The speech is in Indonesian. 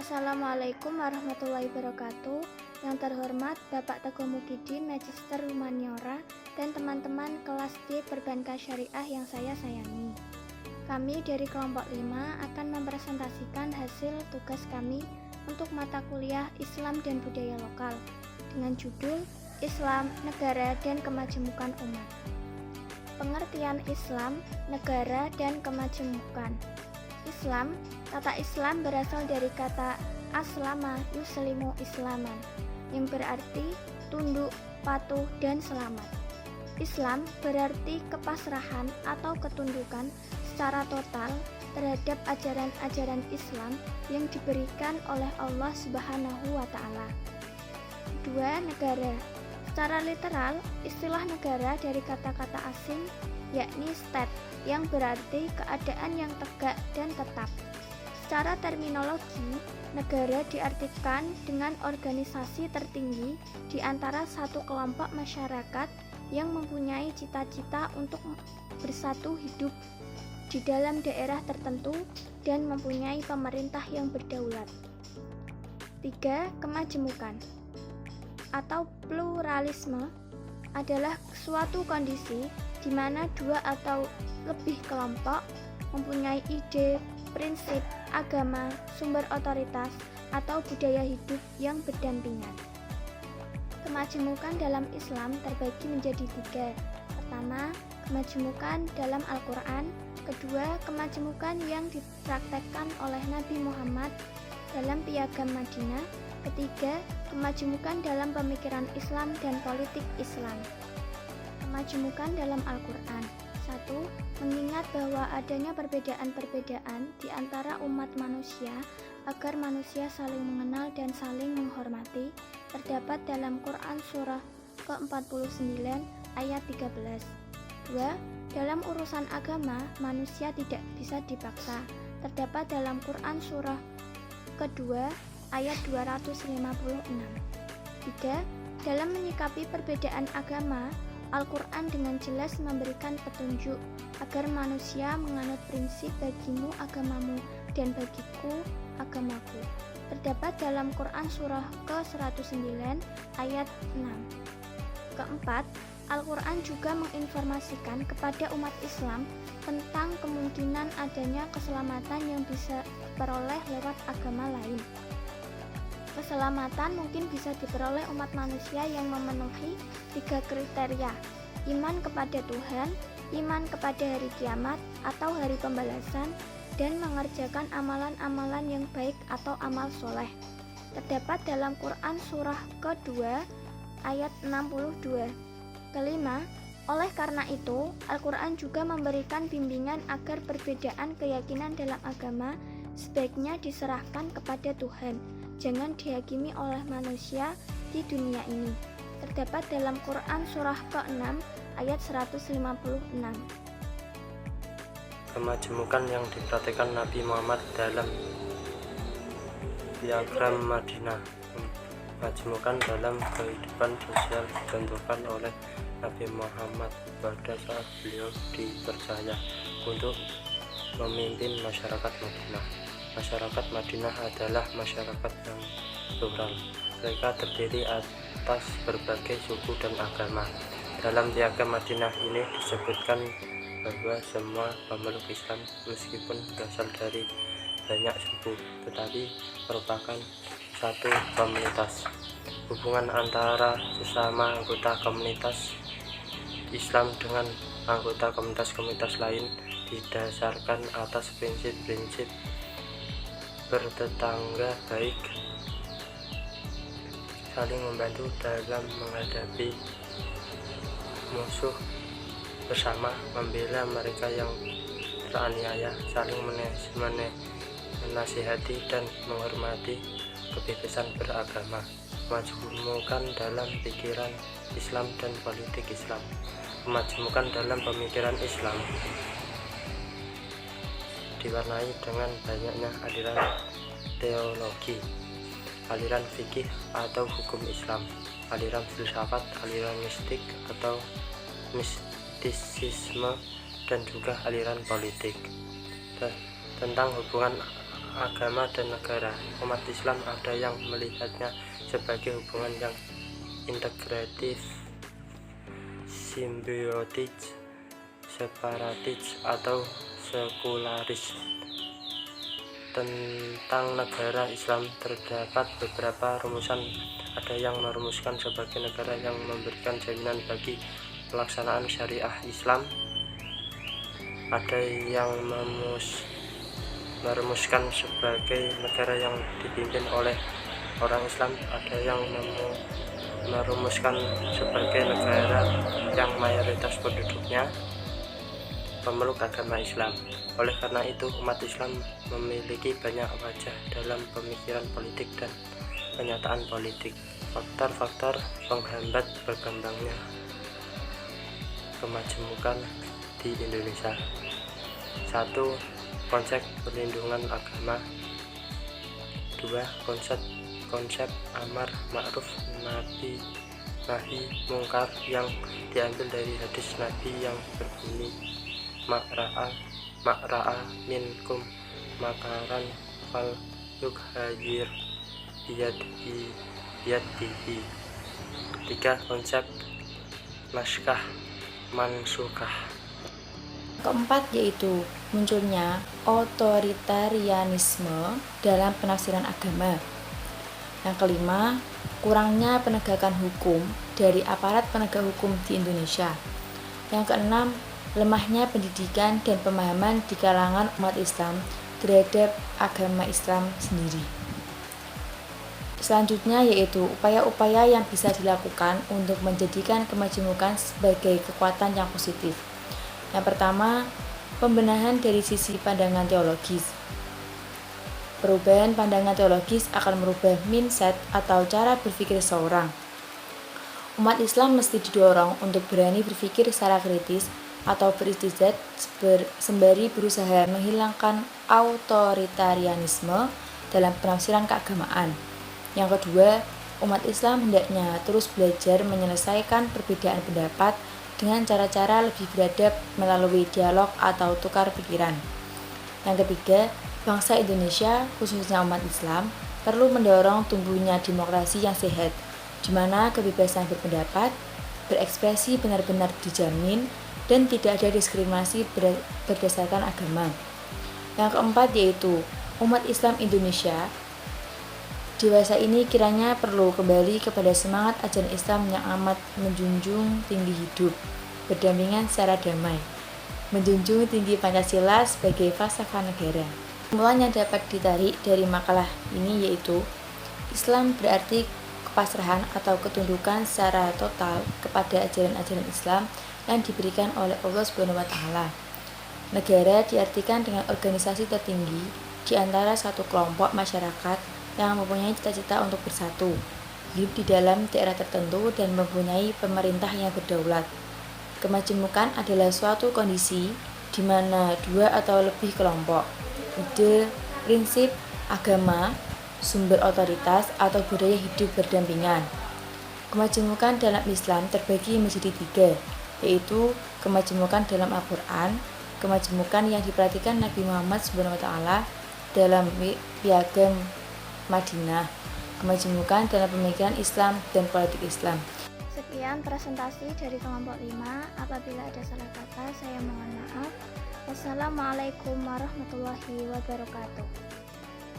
Assalamualaikum warahmatullahi wabarakatuh. Yang terhormat Bapak Teguh Mukidin, Magister Humaniora, dan teman-teman kelas D Perbankan Syariah yang saya sayangi. Kami dari kelompok 5 akan mempresentasikan hasil tugas kami untuk mata kuliah Islam dan Budaya Lokal dengan judul Islam, Negara, dan Kemajemukan Umat. Pengertian Islam, negara, dan kemajemukan. Islam, kata Islam berasal dari kata aslama yuslimu islaman, yang berarti tunduk, patuh, dan selamat. Islam berarti kepasrahan atau ketundukan secara total terhadap ajaran-ajaran Islam yang diberikan oleh Allah Subhanahu wa Ta'ala. 2. Negara. Secara literal, istilah negara dari kata-kata asing yakni state, yang berarti keadaan yang tegak dan tetap. Secara terminologi, negara diartikan dengan organisasi tertinggi di antara satu kelompok masyarakat yang mempunyai cita-cita untuk bersatu hidup di dalam daerah tertentu dan mempunyai pemerintah yang berdaulat. 3. Kemajemukan atau pluralisme adalah suatu kondisi di mana dua atau lebih kelompok mempunyai ide, prinsip, agama, sumber otoritas, atau budaya hidup yang berdampingan. Kemajemukan dalam Islam terbagi menjadi 3. Pertama, kemajemukan dalam Al-Quran. Kedua, kemajemukan yang dipraktekkan oleh Nabi Muhammad dalam Piagam Madinah. Ketiga, kemajemukan dalam pemikiran Islam dan politik Islam. Kemajemukan dalam Al-Quran. 1. Mengingat bahwa adanya perbedaan-perbedaan di antara umat manusia agar manusia saling mengenal dan saling menghormati, terdapat dalam Quran surah ke-49 ayat 13. 2. Dalam urusan agama, manusia tidak bisa dipaksa, terdapat dalam Quran surah kedua ayat 256. 3. Dalam menyikapi perbedaan agama, Al-Quran dengan jelas memberikan petunjuk agar manusia menganut prinsip bagimu agamamu dan bagiku agamaku. Terdapat dalam Quran surah ke-109 ayat 6. Keempat, Al-Quran juga menginformasikan kepada umat Islam tentang kemungkinan adanya keselamatan yang bisa diperoleh lewat agama lain. Keselamatan mungkin bisa diperoleh umat manusia yang memenuhi 3 kriteria: iman kepada Tuhan, iman kepada hari kiamat atau hari pembalasan, dan mengerjakan amalan-amalan yang baik atau amal soleh. Terdapat dalam Quran surah kedua ayat 62. Kelima, oleh karena itu, Al-Quran juga memberikan bimbingan agar perbedaan keyakinan dalam agama sebaiknya diserahkan kepada Tuhan, jangan dihakimi oleh manusia di dunia ini. Terdapat dalam Quran surah ke-6 ayat 156. Kemajemukan yang dipraktikkan Nabi Muhammad dalam Piagam Madinah. Kemajemukan dalam kehidupan sosial ditentukan oleh Nabi Muhammad pada saat beliau dipercaya untuk memimpin masyarakat Madinah. Masyarakat Madinah adalah masyarakat yang plural. Mereka terdiri atas berbagai suku dan agama. Dalam Piagam Madinah ini disebutkan bahwa semua pemeluk Islam meskipun berasal dari banyak suku, tetapi merupakan satu komunitas. Hubungan antara sesama anggota komunitas Islam dengan anggota komunitas-komunitas lain didasarkan atas prinsip-prinsip bertetangga baik, saling membantu dalam menghadapi musuh bersama, membela mereka yang teraniaya, saling menasihati dan menghormati kebebasan beragama. Kemajemukan dalam pikiran Islam dan politik Islam. Kemajemukan dalam pemikiran Islam diwarnai dengan banyaknya aliran teologi, aliran fikih atau hukum Islam, aliran filsafat, aliran mistik atau mistisisme, dan juga aliran politik. Tentang hubungan agama dan negara. Umat Islam ada yang melihatnya sebagai hubungan yang integratif, simbiotis, separatis, atau sekularis. Tentang negara Islam terdapat beberapa rumusan. Ada yang merumuskan sebagai negara yang memberikan jaminan bagi pelaksanaan syariah Islam. Ada yang merumuskan sebagai negara yang dipimpin oleh orang Islam. Ada yang merumuskan sebagai negara yang mayoritas penduduknya pemeluk agama Islam. Oleh karena itu, umat Islam memiliki banyak wajah dalam pemikiran politik dan kenyataan politik. Faktor-faktor penghambat berkembangnya kemajemukan di Indonesia. 1. Konsep perlindungan agama. 2. Konsep amar ma'ruf nahi mungkar yang diambil dari hadis Nabi yang berbunyi Makra'a minkum makaran fal yughayir biyadihi. 3. Konsep mansukah. Keempat yaitu munculnya otoritarianisme dalam penafsiran agama. Yang kelima, kurangnya penegakan hukum dari aparat penegak hukum di Indonesia. Yang keenam, lemahnya pendidikan dan pemahaman di kalangan umat Islam terhadap agama Islam sendiri. Selanjutnya yaitu upaya-upaya yang bisa dilakukan untuk menjadikan kemajemukan sebagai kekuatan yang positif. Yang pertama, pembenahan dari sisi pandangan teologis. Perubahan pandangan teologis akan merubah mindset atau cara berpikir seseorang. Umat Islam mesti didorong untuk berani berpikir secara kritis atau beristizad sembari berusaha menghilangkan otoritarianisme dalam penafsiran keagamaan. Yang kedua, umat Islam hendaknya terus belajar menyelesaikan perbedaan pendapat dengan cara-cara lebih beradab melalui dialog atau tukar pikiran. Yang ketiga, bangsa Indonesia, khususnya umat Islam, perlu mendorong tumbuhnya demokrasi yang sehat, di mana kebebasan berpendapat, berekspresi benar-benar dijamin, dan tidak ada diskriminasi berdasarkan agama. Yang keempat yaitu umat Islam Indonesia dewasa ini kiranya perlu kembali kepada semangat ajaran Islam yang amat menjunjung tinggi hidup, berdampingan secara damai, menjunjung tinggi Pancasila sebagai falsafah negara. Kesimpulan yang dapat ditarik dari makalah ini yaitu Islam berarti kepasrahan atau ketundukan secara total kepada ajaran-ajaran Islam yang diberikan oleh Allah SWT. Negara diartikan dengan organisasi tertinggi di antara satu kelompok masyarakat yang mempunyai cita-cita untuk bersatu, hidup di dalam daerah tertentu dan mempunyai pemerintah yang berdaulat. Kemajemukan adalah suatu kondisi di mana dua atau lebih kelompok, ide, prinsip, agama, sumber otoritas atau budaya hidup berdampingan. Kemajemukan dalam Islam terbagi menjadi 3, yaitu kemajemukan dalam Al-Quran, kemajemukan yang diperhatikan Nabi Muhammad SWT dalam piagam Madinah, kemajemukan dalam pemikiran Islam dan politik Islam. Sekian presentasi dari kelompok 5. Apabila ada salah kata, saya mohon maaf. Wassalamualaikum warahmatullahi wabarakatuh.